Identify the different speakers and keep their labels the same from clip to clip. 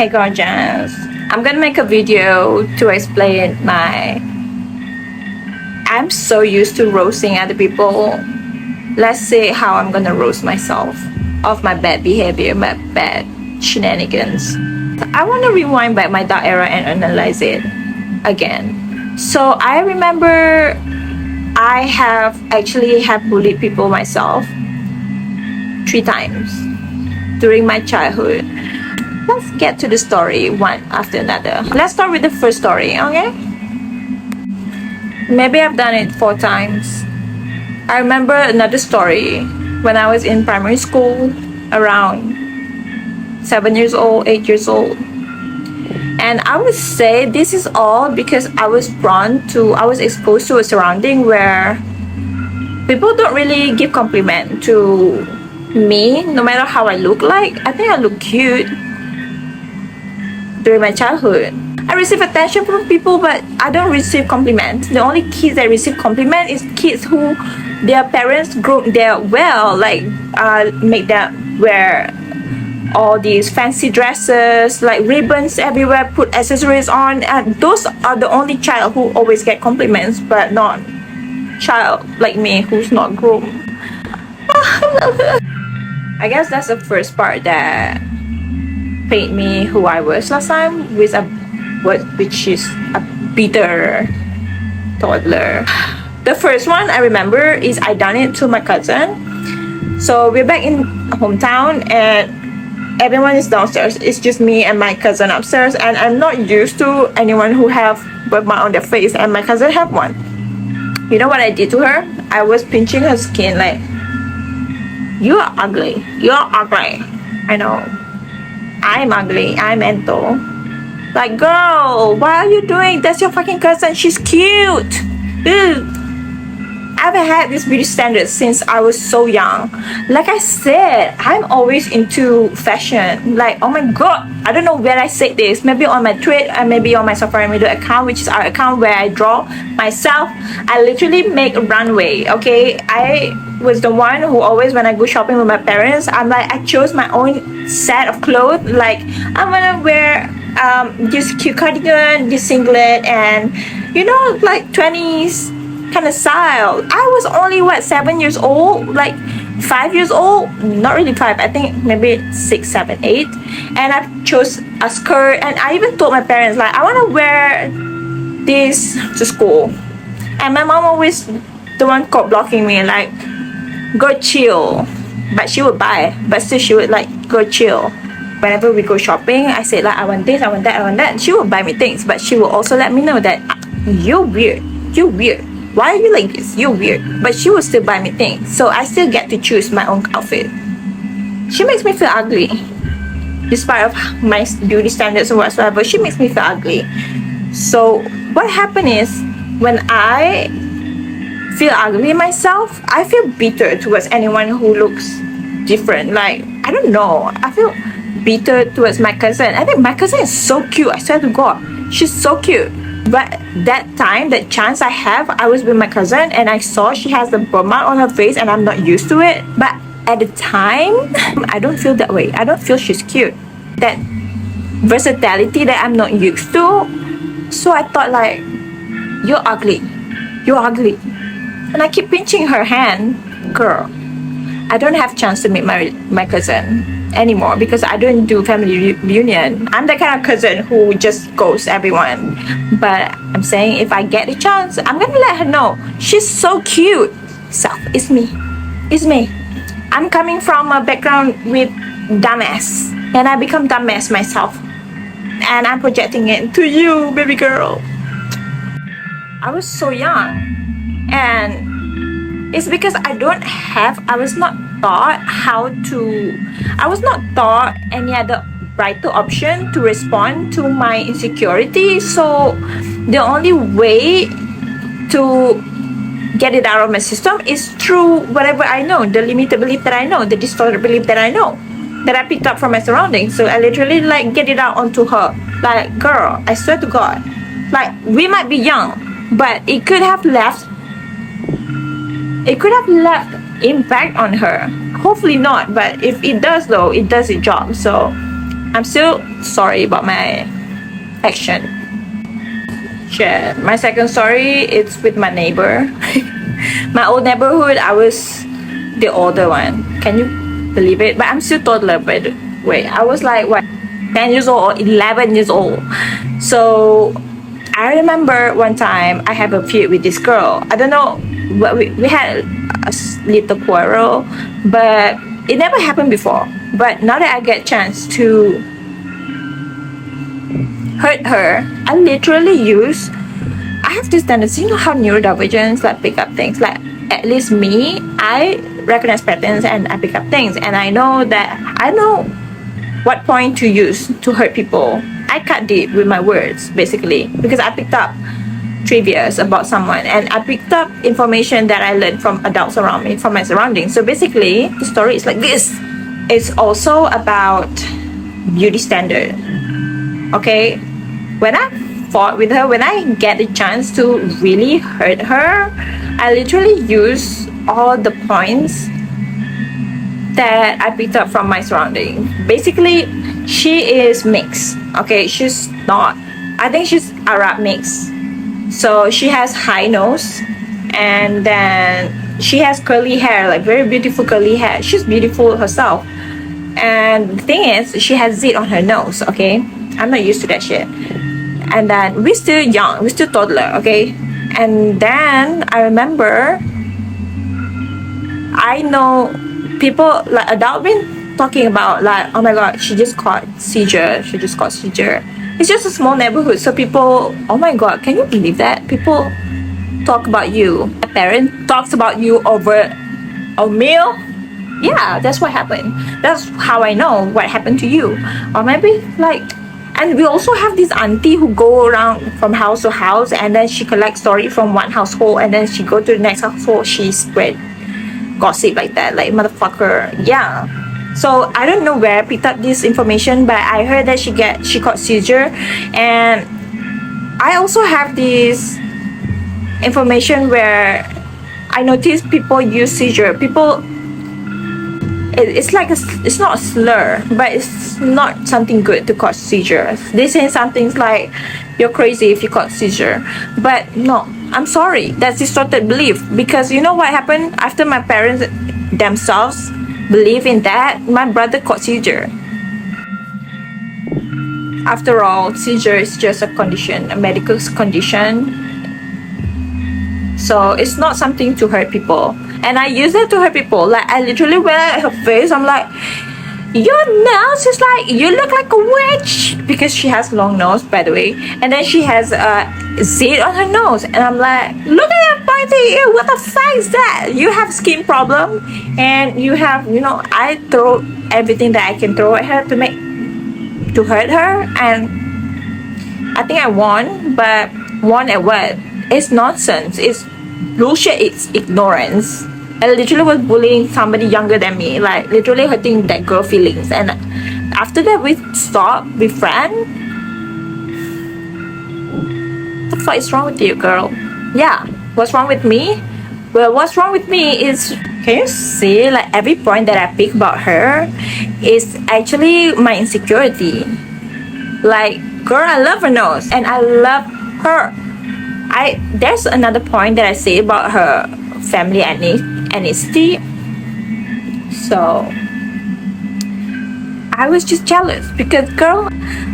Speaker 1: Hey gorgeous, I'm gonna make a video to explain I'm so used to roasting other people. Let's say how I'm gonna roast myself of my bad behavior, my bad shenanigans. I want to rewind back my dark era and analyze it again. So I remember I have bullied people myself 3 times during my childhood. Let's get to the story one after another. Let's start with the first story, okay? Maybe I've done it 4 times. I remember another story when I was in primary school, around 7 years old, 8 years old. And I would say this is all because I was exposed to a surrounding where people don't really give compliment to me, no matter how I look like. I think I look cute during my childhood. I receive attention from people, but I don't receive compliments. The only kids that receive compliment is kids who their parents groom them well, like make them wear all these fancy dresses, like ribbons everywhere, put accessories on, and those are the only child who always get compliments, but not child like me who's not groomed. I guess that's the first part that paint me who I was last time, which is a bitter toddler. The first one I remember is I done it to my cousin. So we're back in hometown and everyone is downstairs. It's just me and my cousin upstairs, and I'm not used to anyone who have birthmark on their face, and my cousin have one. You know what I did to her? I was pinching her skin like, "You are ugly. You are ugly. I know. I'm ugly. I'm mental." Like, girl, what are you doing? That's your fucking cousin. She's cute. Ugh. I've had this beauty standard since I was so young. Like I said, I'm always into fashion. Like, oh my god, I don't know where I said this. Maybe on my Twitter and maybe on my Safari Media account, which is our account where I draw myself. I literally make a runway, okay? I was the one who always, when I go shopping with my parents, I'm like, I chose my own set of clothes. Like, I'm gonna wear this cute cardigan, this singlet, and you know, like 20s kind of style. I was only 7 years old, like 5 years old, not really 5, I think maybe 6, 7, 8, and I chose a skirt, and I even told my parents like I want to wear this to school, and my mom always the one caught blocking me like, go chill, but she would buy, but still she would like, go chill. Whenever we go shopping, I said like, I want this, I want that, I want that. She would buy me things, but she will also let me know that you're weird, why are you like this, you're weird. But she will still buy me things, so I still get to choose my own outfit. She makes me feel ugly, despite of my beauty standards or whatsoever. She makes me feel ugly. So what happened is, when I feel ugly myself, I feel bitter towards anyone who looks different. Like, I don't know, I feel bitter towards my cousin. I think my cousin is so cute, I swear to god, she's so cute. But that chance I have, I was with my cousin and I saw she has the birthmark on her face and I'm not used to it. But at the time, I don't feel that way. I don't feel she's cute. That versatility that I'm not used to. So I thought like, you're ugly, and I keep pinching her hand. Girl, I don't have chance to meet my cousin anymore because I don't do family reunion. I'm the kind of cousin who just ghosts everyone. But I'm saying, if I get a chance, I'm gonna let her know she's so cute. It's me. I'm coming from a background with dumbass, and I become dumbass myself, and I'm projecting it to you, baby girl. I was so young, and it's because I was not taught any other brighter option to respond to my insecurity. So the only way to get it out of my system is through whatever I know, the limited belief that I know, the distorted belief that I know, that I picked up from my surroundings. So I literally like get it out onto her. Like, girl, I swear to god, like, we might be young, but it could have left impact on her. Hopefully not, but if it does though, it does its job. So I'm still sorry about my action. Shit. My second story is with my neighbor. My old neighborhood, I was the older one. Can you believe it? But I'm still toddler, by the way. I was like, what, 10 years old or 11 years old. So I remember one time I have a feud with this girl. I don't know, we had a little quarrel, but it never happened before. But now that I get a chance to hurt her, I literally use, I have this tendency, you know how neurodivergents like pick up things, like at least me, I recognize patterns and I pick up things, and I know what point to use to hurt people. I cut deep with my words, basically, because I picked up trivias about someone, and I picked up information that I learned from adults around me, from my surroundings. So basically, the story is like this. It's also about beauty standard. Okay, when I fought with her, when I get the chance to really hurt her, I literally use all the points that I picked up from my surrounding. Basically, she is mixed. Okay, she's not, I think she's Arab mixed. So she has high nose, and then she has curly hair, like very beautiful curly hair. She's beautiful herself. And the thing is, she has zit on her nose, okay? I'm not used to that shit. And then we're still young, we're still toddler, okay? And then I remember, I know people, like adult been talking about, like, oh my god, she just caught seizure. It's just a small neighborhood, so people, oh my god, can you believe that? People talk about you. A parent talks about you over a meal. Yeah, that's what happened. That's how I know what happened to you. Or maybe like, and we also have this auntie who go around from house to house, and then she collects story from one household, and then she go to the next household, she spread gossip like that, like motherfucker. Yeah. So I don't know where I picked up this information, but I heard that she caught seizure. And I also have this information where I noticed people use seizure. People, it's like it's not a slur, but it's not something good to cause seizure. They say something like, you're crazy if you caught seizure. But no, I'm sorry, that's distorted belief. Because you know what happened after my parents themselves believe in that? My brother caught seizure. After all, seizure is just a condition, a medical condition. So it's not something to hurt people. And I use that to hurt people. Like, I literally went at her face, I'm like, your nose is like, you look like a witch. Because she has long nose, by the way. And then she has a zit on her nose. And I'm like, look at that pointy ear. What the fuck is that? You have skin problem. And you have, you know, I throw everything that I can throw at her to hurt her. And I think I won. But won at what? It's nonsense. It's bullshit. It's ignorance. I literally was bullying somebody younger than me, like literally hurting that girl feelings. And after that, we stopped, we friend. What the fuck is wrong with you, girl? Yeah, what's wrong with me? Well, what's wrong with me is, can you see, like every point that I pick about her is actually my insecurity. Like, girl, I love her nose and I love her. There's another point that I say about her family ethnicity. So I was just jealous because, girl,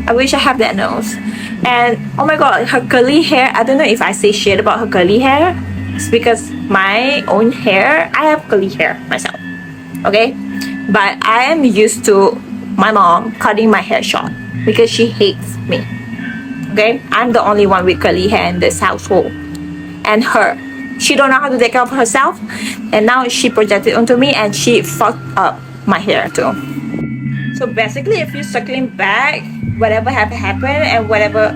Speaker 1: I wish I have that nose. And oh my god, her curly hair, I don't know if I say shit about her curly hair. It's because my own hair, I have curly hair myself, okay? But I am used to my mom cutting my hair short because she hates me. Okay, I'm the only one with curly hair in this household. And her, she don't know how to take care of herself, and now she projected onto me and she fucked up my hair too. So basically, if you're circling back, whatever have happened and whatever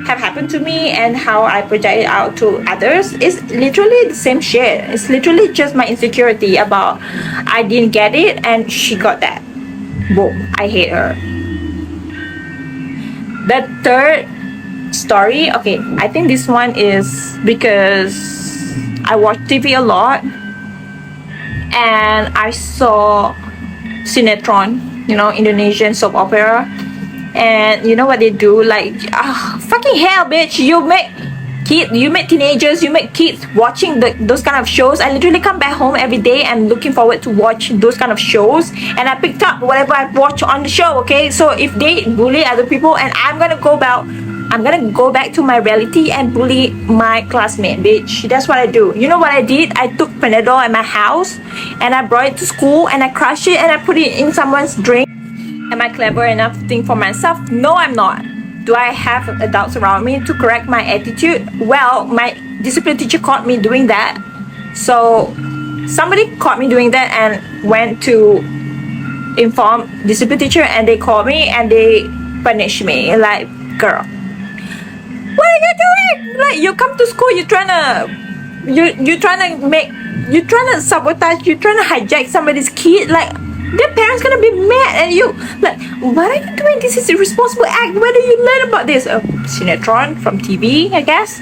Speaker 1: have happened to me and how I project it out to others is literally the same shit. It's literally just my insecurity about I didn't get it and she got that. Boom, I hate her. The third story, okay, I think this one is because I watch TV a lot and I saw sinetron, you know, Indonesian soap opera. And you know what they do? Like, fucking hell, bitch! You make teenagers, you make kids watching those kind of shows. I literally come back home every day and looking forward to watch those kind of shows, and I picked up whatever I watch on the show. Okay, so if they bully other people, and I'm gonna go back to my reality and bully my classmate, bitch. That's what I do. You know what I did? I took Panadol at my house and I brought it to school and I crushed it and I put it in someone's drink. Am I clever enough to think for myself? No, I'm not. Do I have adults around me to correct my attitude? Well, my discipline teacher caught me doing that. So somebody caught me doing that and went to inform discipline teacher, and they called me and they punished me. Like, girl, what are you doing? Like, you come to school, you're trying to sabotage, you're trying to hijack somebody's kid. Like, their parents gonna be mad at you. Like, what are you doing? This is a irresponsible act. Where do you learn about this? Sinetron from TV, I guess.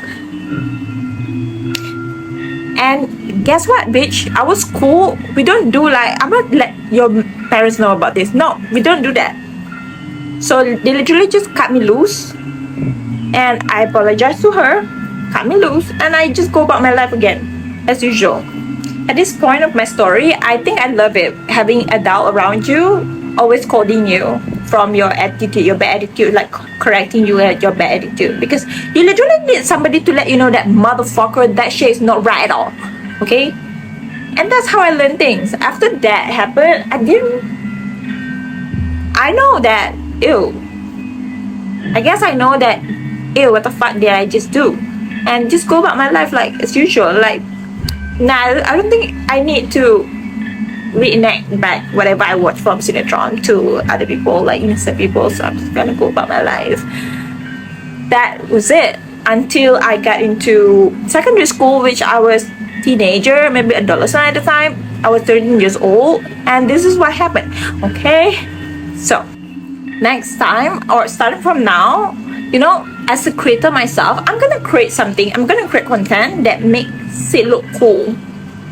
Speaker 1: And guess what, bitch? Our school, we don't do like, I'm not let your parents know about this. No, we don't do that. So they literally just cut me loose, and I apologize to her, cut me loose, and I just go about my life again as usual. At this point of my story, I think I love it having adult around you, always scolding you from your attitude, your bad attitude, like correcting you at your bad attitude, because you literally need somebody to let you know that motherfucker, that shit is not right at all. Okay? And that's how I learned things. After that happened, I know that, I guess I know that, what the fuck did I just do? And just go about my life like as usual. Like, nah, I don't think I need to reenact back whatever I watched from Sinetron to other people, like innocent people. So I'm just gonna go about my life. That was it until I got into secondary school, which I was teenager, maybe adolescent at the time. I was 13 years old, and this is what happened. Okay, so next time, or starting from now, you know, as a creator myself, I'm gonna create something. I'm gonna create content that makes it look cool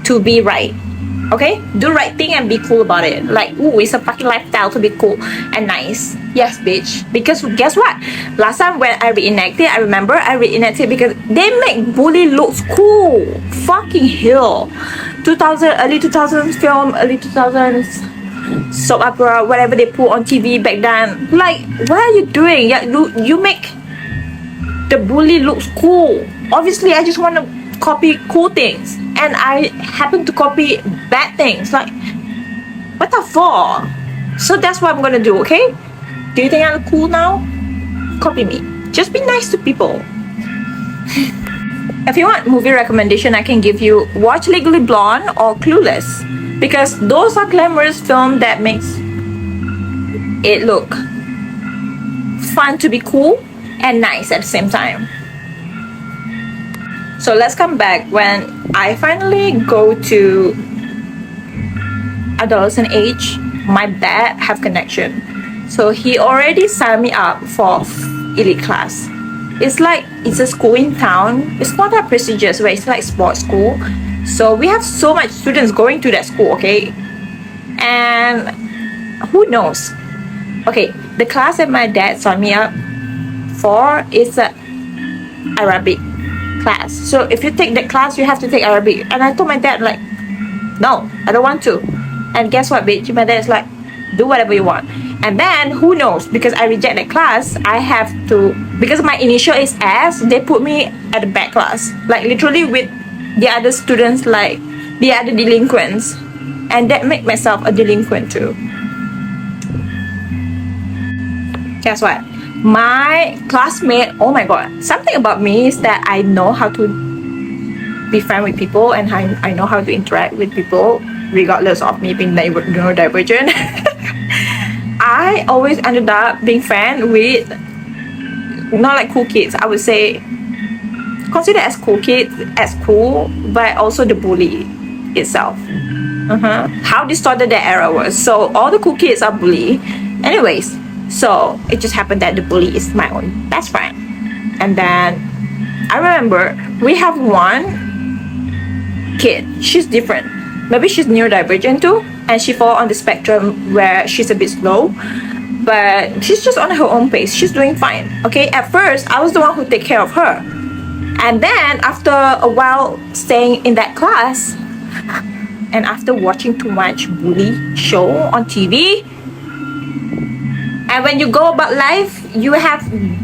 Speaker 1: to be right. Okay, do right thing and be cool about it. Like, ooh, it's a fucking lifestyle to be cool and nice. Yes, bitch. Because guess what? Last time when I reenacted, I remember I reenacted because they make bully looks cool. Fucking hell. 2000, early 2000s film, early 2000s soap opera, whatever they put on TV back then. Like, what are you doing? Yeah, you make the bully looks cool. Obviously, I just want to copy cool things, and I happen to copy bad things. Like, what the fuck? So that's what I'm gonna do. Okay, do you think I look cool now? Copy me. Just be nice to people. If you want movie recommendation, I can give you watch Legally Blonde or Clueless, because those are glamorous films that makes it look fun to be cool and nice at the same time. So let's come back when I finally go to adolescent age. My dad have connection, so he already signed me up for elite class. It's like, it's a school in town. It's not that prestigious, but it's like sports school. So we have so much students going to that school, okay? And who knows? Okay, the class that my dad signed me up for is a Arabic class. So if you take that class, you have to take Arabic. And I told my dad, like, no, I don't want to. And guess what, bitch? My dad's like, do whatever you want. And then who knows, because I reject that class, I have to, because my initial is S, they put me at the back class, like literally with the other students, like the other delinquents, and that make myself a delinquent too. Guess what? My classmate, oh my god, something about me is that I know how to be friend with people, and I know how to interact with people regardless of me being neurodivergent. I always ended up being friend with not like cool kids, I would say consider as cool kids, as cool, but also the bully itself. How distorted that era was. So all the cool kids are bully. Anyways, so it just happened that the bully is my own best friend. And then I remember we have one kid, she's different. Maybe she's neurodivergent too, and she falls on the spectrum where she's a bit slow. but she's just on her own pace. She's doing fine. Okay, at first I was the one who take care of her, and then after a while staying in that class, and after watching too much bully show on TV, and when you go about life, you have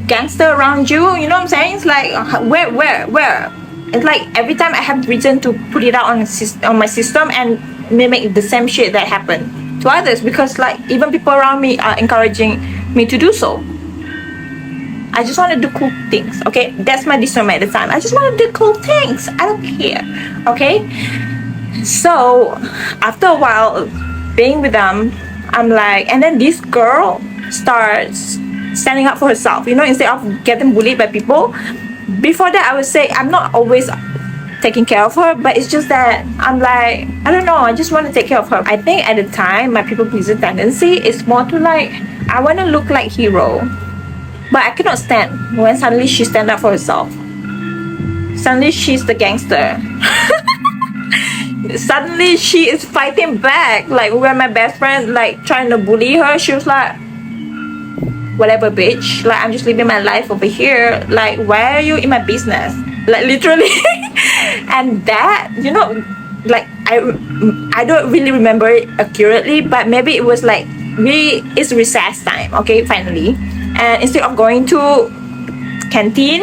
Speaker 1: gangster around you. You know what I'm saying? It's like where? It's like every time I have reason to put it out on my system and mimic the same shit that happened to others, because like even people around me are encouraging me to do so. I just want to do cool things. Okay, that's my discernment at the time. I just want to do cool things. I don't care. Okay, so after a while being with them, I'm like, and then this girl starts standing up for herself, you know, instead of getting bullied by people. Before that, I would say I'm not always taking care of her, but it's just that I'm like, I don't know, I just want to take care of her. I think at the time my people pleaser tendency is more to like, I want to look like hero, but I cannot stand when suddenly she stand up for herself. Suddenly she's the gangster. Suddenly she is fighting back. Like when my best friend like trying to bully her, she was like, whatever, bitch, like I'm just living my life over here, like why are you in my business, like literally. And that, you know, like I don't really remember it accurately, but maybe it was like it's recess time, okay, finally, and instead of going to canteen,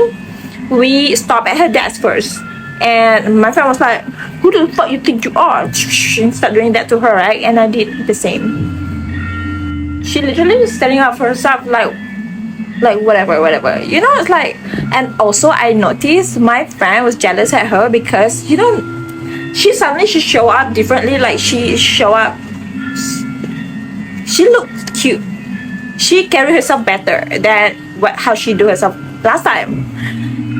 Speaker 1: we stop at her desk first, and my friend was like, who the fuck you think you are, and start doing that to her, right? And I did the same. She literally is standing up for herself, like whatever, you know. It's like, and also I noticed my friend was jealous at her because, you know, she show up differently. Like she looked cute, she carried herself better than how she do herself last time,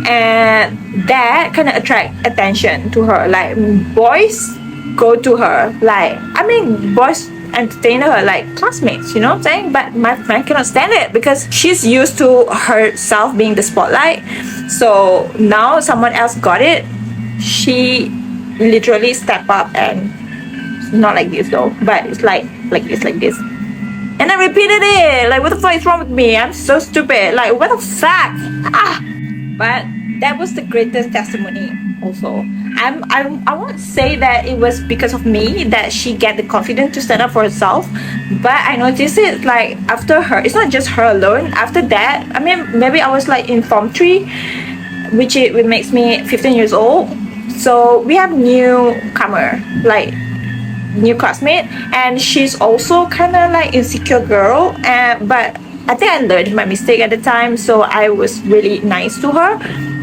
Speaker 1: and that kind of attract attention to her. Like boys go to her, like, I mean, boys entertain her like classmates, you know what I'm saying? But my friend cannot stand it because she's used to herself being the spotlight. So now someone else got it, she literally step up, and not like this though, but it's like this. And I repeated it, like, what the fuck is wrong with me? I'm so stupid, like what the fuck. But that was the greatest testimony also. I won't say that it was because of me that she get the confidence to stand up for herself, but I noticed it like after her. It's not just her alone. After that, I mean, maybe I was like in Form 3, which makes me 15 years old. So we have newcomer, like new classmate, and she's also kind of like insecure girl, but I think I learned my mistake at the time, so I was really nice to her,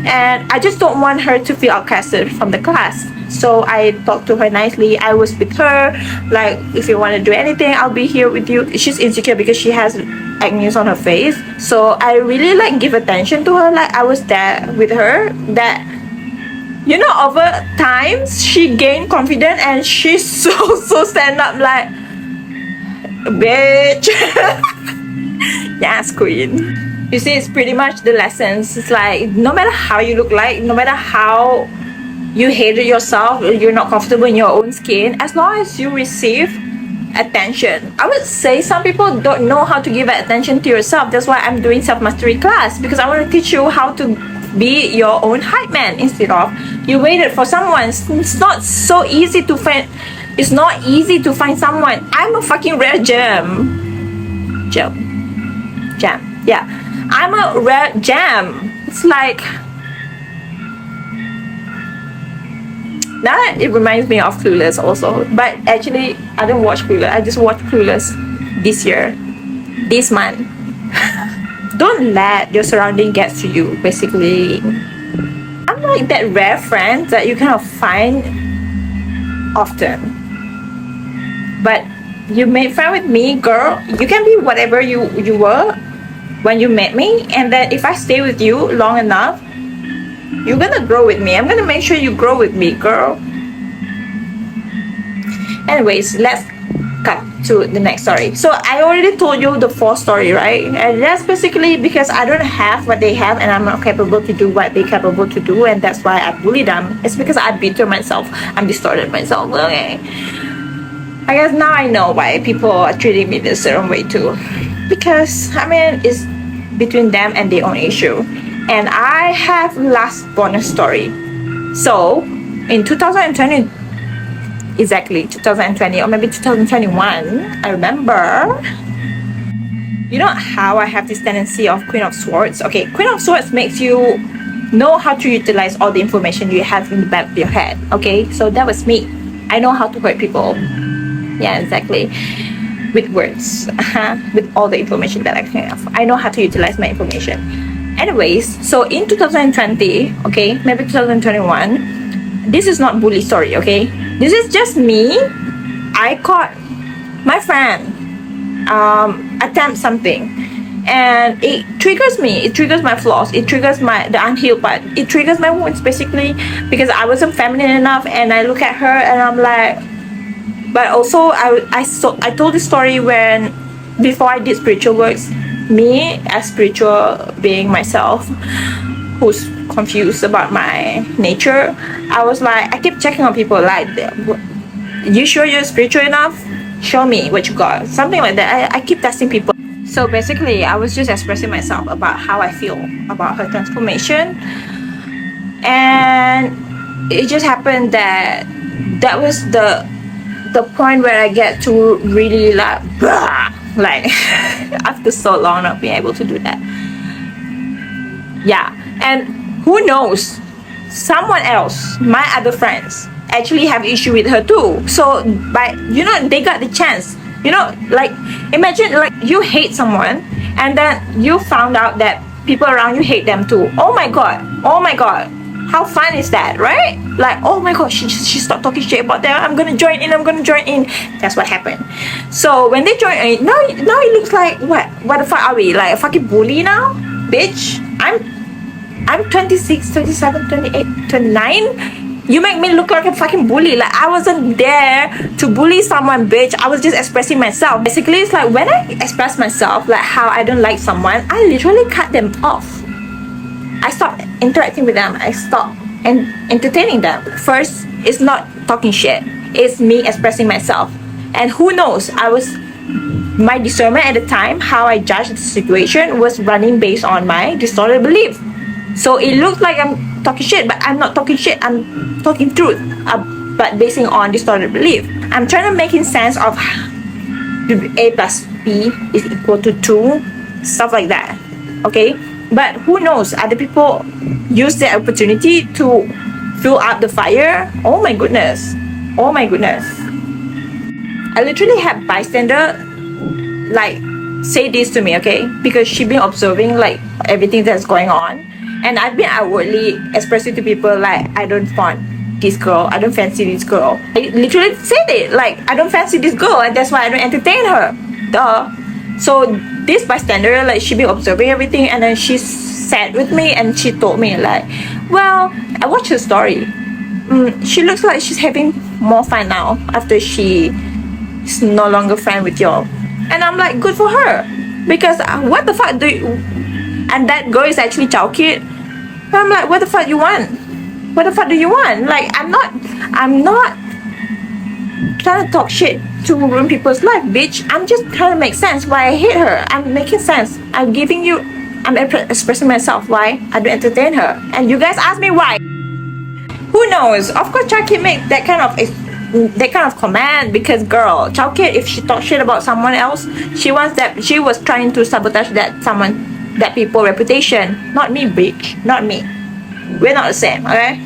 Speaker 1: and I just don't want her to feel outcasted from the class. So I talked to her nicely. I was with her, like, if you want to do anything, I'll be here with you. She's insecure because she has acne on her face, so I really like give attention to her. Like I was there with her. That, you know, over times she gained confidence and she's so stand up like, bitch. Yes, queen. You see, it's pretty much the lessons. It's like, no matter how you look like, no matter how you hate yourself, you're not comfortable in your own skin, as long as you receive attention. I would say some people don't know how to give attention to yourself. That's why I'm doing self-mastery class, because I want to teach you how to be your own hype man instead of you waited for someone. It's not so easy to find. It's not easy to find someone. I'm a fucking rare gem. Yeah, I'm a rare gem. It's like, now it reminds me of Clueless also, but actually I don't watch Clueless. I just watched Clueless this month. Don't let your surrounding get to you, basically. I'm like that rare friend that you cannot find often, but you made friend with me, girl. You can be whatever you were when you met me, and then if I stay with you long enough, you're gonna grow with me. I'm gonna make sure you grow with me, girl. Anyways, let's cut to the next story. So I already told you the 4th story, right? And that's basically because I don't have what they have, and I'm not capable to do what they're capable to do, and that's why I bully them. It's because I bitter myself. I'm distorted myself. Okay, I guess now I know why people are treating me this certain way too. because I mean it's between them and their own issue. And I have last bonus story. So in 2020, exactly 2020 or maybe 2021, I remember, you know how I have this tendency of Queen of Swords. Okay, Queen of Swords makes you know how to utilize all the information you have in the back of your head. Okay, so that was me. I know how to hurt people. Yeah, exactly. With words. With all the information that I can have. I know how to utilize my information. Anyways, so in 2020, okay, maybe 2021, this is not bully story, okay? This is just me. I caught my friend attempt something, and it triggers me. It triggers my flaws. It triggers the unhealed part. It triggers my wounds, basically, because I wasn't feminine enough, and I look at her and I'm like. But also, I told this story when before I did spiritual works. Me as spiritual being myself, who's confused about my nature, I was like, I keep checking on people like, you sure you're spiritual enough? Show me what you got. Something like that. I keep testing people. So basically, I was just expressing myself about how I feel about her transformation. And it just happened that was the point where I get to really like after so long not being able to do that. Yeah, and who knows, someone else, my other friends, actually have issue with her too. So by they got the chance, like imagine like you hate someone and then you found out that people around you hate them too. Oh my god, how fun is that, right? Like, oh my god, she stopped talking shit about them. I'm gonna join in. That's what happened. So when they join in, now it looks like what the fuck are we, like a fucking bully now, bitch? I'm 26, 27, 28, 29. You make me look like a fucking bully. Like I wasn't there to bully someone, bitch. I was just expressing myself. Basically, it's like when I express myself, like how I don't like someone, I literally cut them off. I stopped interacting with them. I stopped entertaining them. First, it's not talking shit. It's me expressing myself. And who knows, my discernment at the time, how I judged the situation was running based on my distorted belief. So it looks like I'm talking shit, but I'm not talking shit. I'm talking truth, but basing on distorted belief. I'm trying to make sense of A plus B is equal to 2, stuff like that. Okay? But who knows, other people use the opportunity to fill up the fire. Oh my goodness. I literally had bystander like say this to me, okay? Because she been observing like everything that's going on. And I've been outwardly expressing to people like, I don't want this girl, I don't fancy this girl. I literally said it, like, I don't fancy this girl and that's why I don't entertain her. Duh. So this bystander, like, she been observing everything and then she sat with me and she told me like, well, I watched her story. She looks like she's having more fun now after she is no longer friend with y'all. And I'm like, good for her. Because what the fuck do you... And that girl is actually Chow Kid. I'm like, what the fuck you want? What the fuck do you want? Like, I'm not trying to talk shit to ruin people's life, bitch. I'm just trying to make sense why I hate her. I'm making sense. I'm expressing myself why I don't entertain her. And you guys ask me why. Who knows? Of course, Chow Kid make that kind of comment because girl, Chow Kid, if she talk shit about someone else, she was trying to sabotage that people reputation. Not me, bitch. Not me. We're not the same, okay?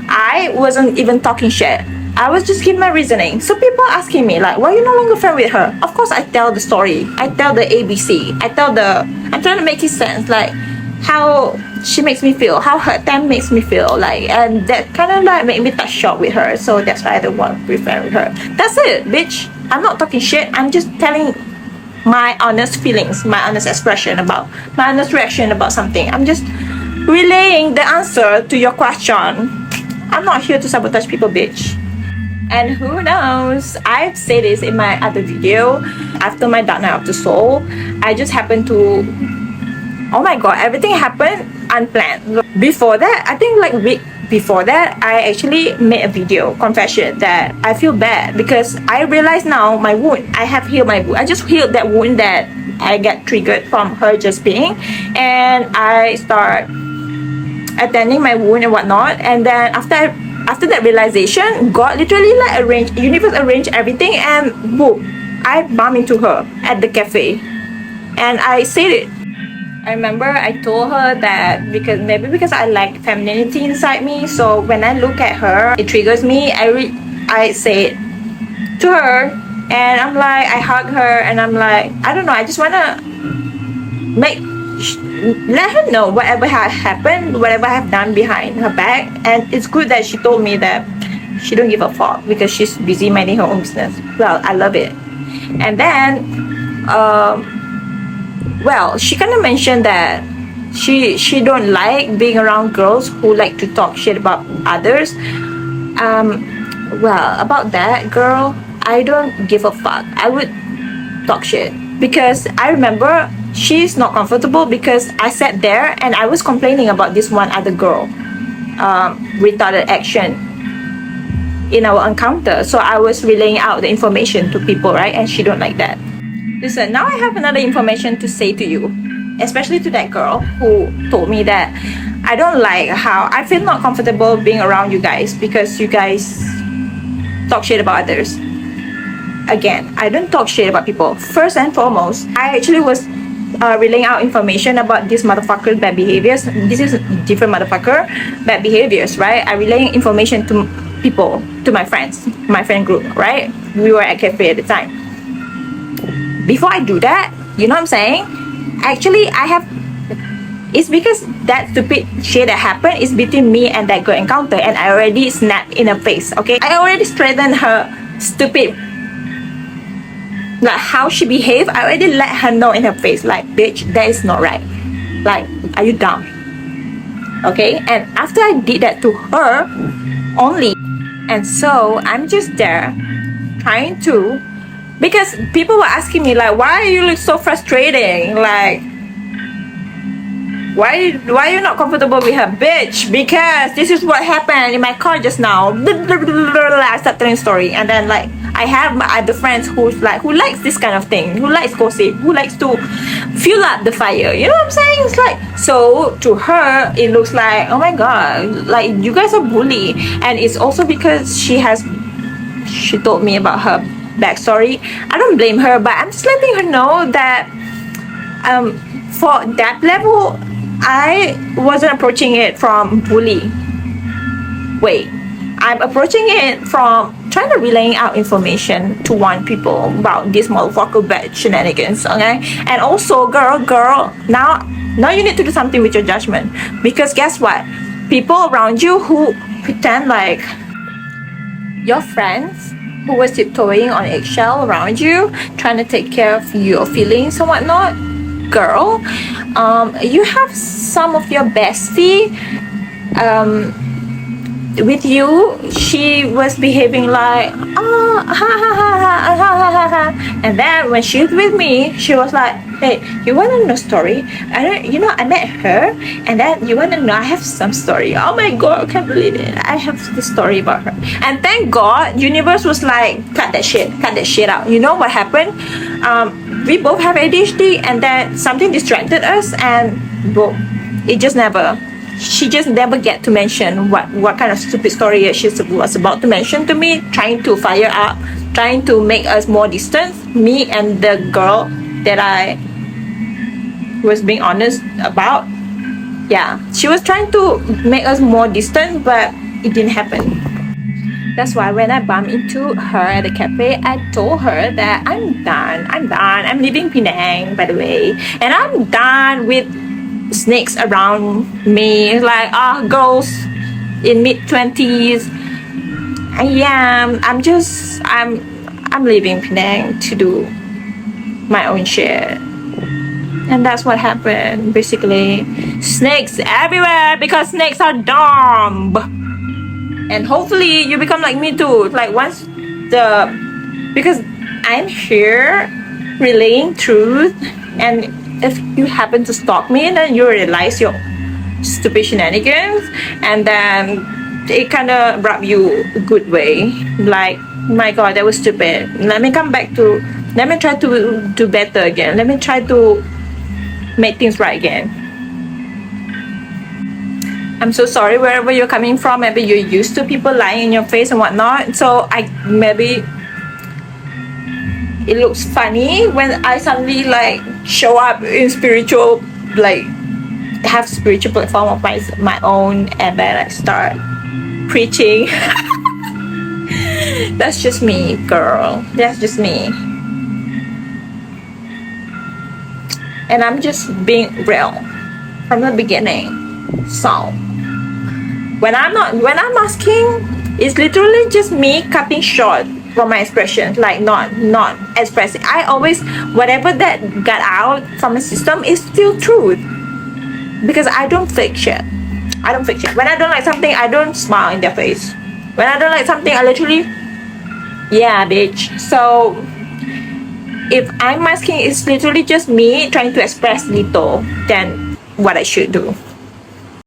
Speaker 1: I wasn't even talking shit. I was just giving my reasoning. So people asking me like, why are you no longer friend with her? Of course I tell the story. I tell the ABC. I'm trying to make it sense, like how she makes me feel, how her time makes me feel, like, and that kind of like made me touch short with her. So that's why I don't want to be friend with her. That's it, bitch. I'm not talking shit. I'm just telling my honest feelings, my honest expression about, my honest reaction about something. I'm just relaying the answer to your question. I'm not here to sabotage people, bitch. And who knows, I've said this in my other video, after my Dark Night of the Soul, I just happened to, oh my god, everything happened unplanned. Before that, I think like a week before that, I actually made a video confession that I feel bad because I realize now my wound, I have healed my wound. I just healed that wound that I get triggered from her just being, and I start attending my wound and whatnot. And then after that realization, God literally like universe arranged everything, and boom, I bump into her at the cafe, and I said it. I remember I told her that because I like femininity inside me, so when I look at her, it triggers me. I say it to her, and I'm like, I hug her, and I'm like, I don't know, I just wanna let her know whatever has happened, whatever I have done behind her back. And it's good that she told me that she don't give a fuck because she's busy minding her own business. Well, I love it. And then well, she kind of mentioned that she don't like being around girls who like to talk shit about others. Well, about that girl, I don't give a fuck. I would talk shit because I remember she's not comfortable because I sat there and I was complaining about this one other girl retarded action in our encounter. So I was relaying out the information to people, right? And she don't like that. Listen, now I have another information to say to you, especially to that girl who told me that I don't like how I feel not comfortable being around you guys because you guys talk shit about others. Again, I don't talk shit about people. First and foremost, I actually was relaying out information about this motherfucker's bad behaviors. This is different motherfucker, bad behaviors, right? I relaying information to people, to my friends, my friend group, right? We were at cafe at the time. Before I do that, you know what I'm saying? Actually, it's because that stupid shit that happened is between me and that girl encounter, and I already snapped in her face, okay? I already straightened her stupid, like how she behaved. I already let her know in her face, like, bitch, that is not right. Like, are you dumb? Okay? And after I did that to her only, and so I'm just there trying to, because people were asking me like, why you look so frustrating? Like, why are you not comfortable with her, bitch? Because this is what happened in my car just now. I start telling story, and then like I have my other friends who likes this kind of thing, who likes gossip, who likes to fuel up the fire. You know what I'm saying? It's like, so to her it looks like, oh my god, like you guys are bully. And it's also because she told me about her backstory. I don't blame her, but I'm just letting her know that for that level, I wasn't approaching it from bully. Wait, I'm approaching it from trying to relaying out information to warn people about this motherfucker bad shenanigans, okay? And also, girl, now you need to do something with your judgment, because guess what? People around you who pretend like your friends who was tiptoeing on eggshell around you, trying to take care of your feelings and whatnot, girl, you have some of your bestie with you. She was behaving like, oh, ha ha ha ha ha ha ha, and then when she was with me, she was like, hey, you want to know story? I met her, and then you want to know, I have some story. Oh my god, I can't believe it, I have this story about her. And thank god, universe was like, cut that shit out. You know what happened? We both have ADHD, and then something distracted us, and boom, she just never get to mention what kind of stupid story she was about to mention to me, trying to fire up, trying to make us more distant, me and the girl that I was being honest about. Yeah, she was trying to make us more distant, but it didn't happen. That's why when I bumped into her at the cafe, I told her that I'm done. I'm leaving Penang, by the way, and I'm done with snakes around me, like girls in mid-20s. I'm leaving Penang to do my own shit. And that's what happened, basically. Snakes everywhere, because snakes are dumb. And hopefully you become like me too. Like because I'm here relaying truth, and if you happen to stalk me, then you realize your stupid shenanigans, and then it kind of rub you a good way. Like, my god, that was stupid. Let me come back to Let me try to do better again. Let me try to make things right again. I'm so sorry wherever you're coming from. Maybe you're used to people lying in your face and whatnot. So maybe it looks funny when I suddenly like show up in spiritual, like have spiritual platform of my own, and then I start preaching. That's just me, girl. That's just me. And I'm just being real from the beginning. So when I'm asking, it's literally just me cutting short from my expression, like not expressing. I always, whatever that got out from the system is still truth, because I don't fake shit. I don't fake shit. When I don't like something, I don't smile in their face. When I don't like something, I literally, yeah, bitch. So if I'm asking, it's literally just me trying to express little than what I should do.